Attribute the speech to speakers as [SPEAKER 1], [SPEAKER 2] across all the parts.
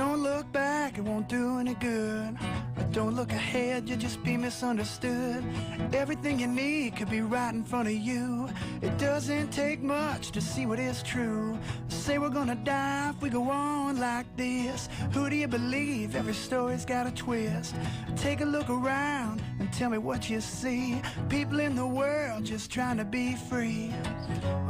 [SPEAKER 1] Don't look back, it won't do any good. Don't look ahead, you'll just be misunderstood. Everything you need could be right in front of you. It doesn't take much to see what is true. Say we're gonna die if we go on like this. Who do you believe? Every story's got a twist. Take a look around and tell me what you see. People in the world just trying to be free.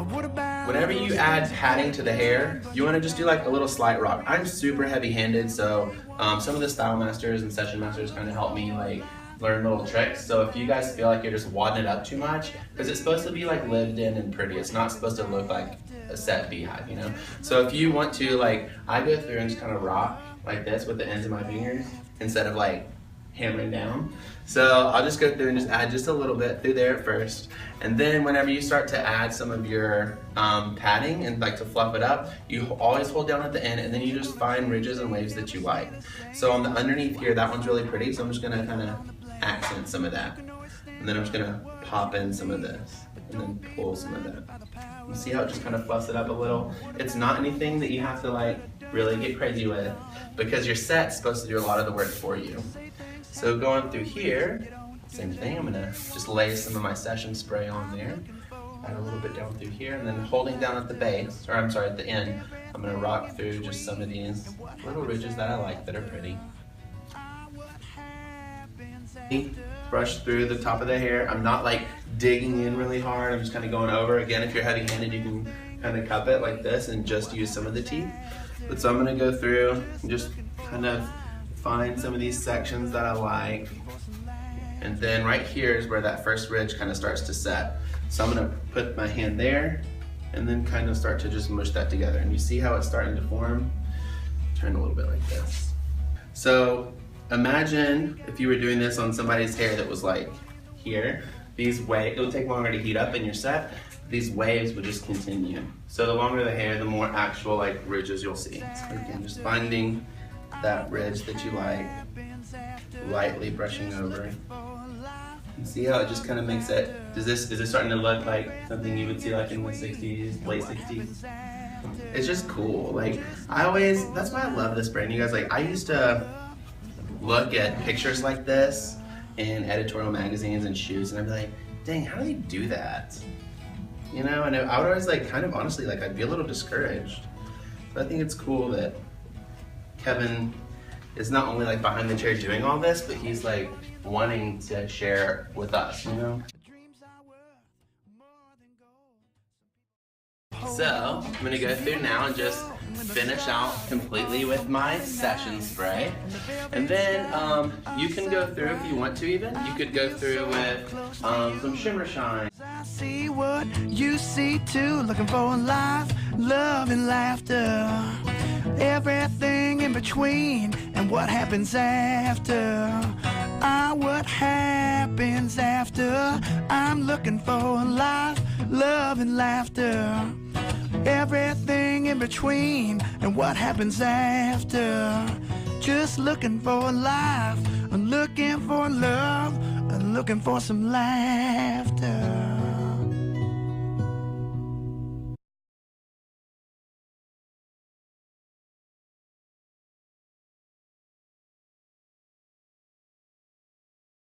[SPEAKER 1] What about
[SPEAKER 2] whenever you add padding to the hair, you want to just do like a little slight rock. I'm super heavy-handed, so some of the style masters and session masters kind of help me like learn little tricks. So if you guys feel like you're just wadding it up too much, because it's supposed to be like lived in and pretty, it's not supposed to look like a set beehive, you know? So if you want to, like, I go through and just kind of rock like this with the ends of my fingers instead of like hammering down. So I'll just go through and just add just a little bit through there at first, and then whenever you start to add some of your padding and like to fluff it up, you always hold down at the end, and then you just find ridges and waves that you like. So on the underneath here, that one's really pretty, so I'm just gonna kind of accent some of that, and then I'm just gonna pop in some of this and then pull some of that. You see how it just kind of fluffs it up a little? It's not anything that you have to like really get crazy with, because your set's supposed to do a lot of the work for you. So going through here, same thing, I'm gonna just lay some of my session spray on there, add a little bit down through here, and then holding down at the base, or I'm sorry, at the end, I'm gonna rock through just some of these little ridges that I like that are pretty. Brush through the top of the hair. I'm not like digging in really hard, I'm just kind of going over. Again, if you're heavy-handed, you can kind of cup it like this and just use some of the teeth. But so I'm gonna go through and just kind of find some of these sections that I like, and then right here is where that first ridge kind of starts to set. So I'm gonna put my hand there and then kind of start to just mush that together, and you see how it's starting to form? Turn a little bit like this. So imagine if you were doing this on somebody's hair that was like here, these waves, it'll take longer to heat up in your set, these waves would just continue. So the longer the hair, the more actual like ridges you'll see. So again, just finding that ridge that you like, lightly brushing over. You see how it just kind of makes it, is this starting to look like something you would see like in the 60s, late 60s? It's just cool. Like, that's why I love this brand. You guys, like, I used to look at pictures like this in editorial magazines and shoots, and I'd be like, dang, how do they do that? You know, and I would always like, kind of honestly, like, I'd be a little discouraged. But I think it's cool that Kevin is not only like behind the chair doing all this, but he's like wanting to share with us, you know? So I'm gonna go through now and just finish out completely with my session spray. And then you can go through, if you want to even, you could go through with some shimmer shine.
[SPEAKER 1] I see what you see too, looking for life, love and laughter. Everything in between and what happens after. What happens after. I'm looking for life, love and laughter. Everything in between and what happens after. Just looking for life, looking for love, looking for some laughter.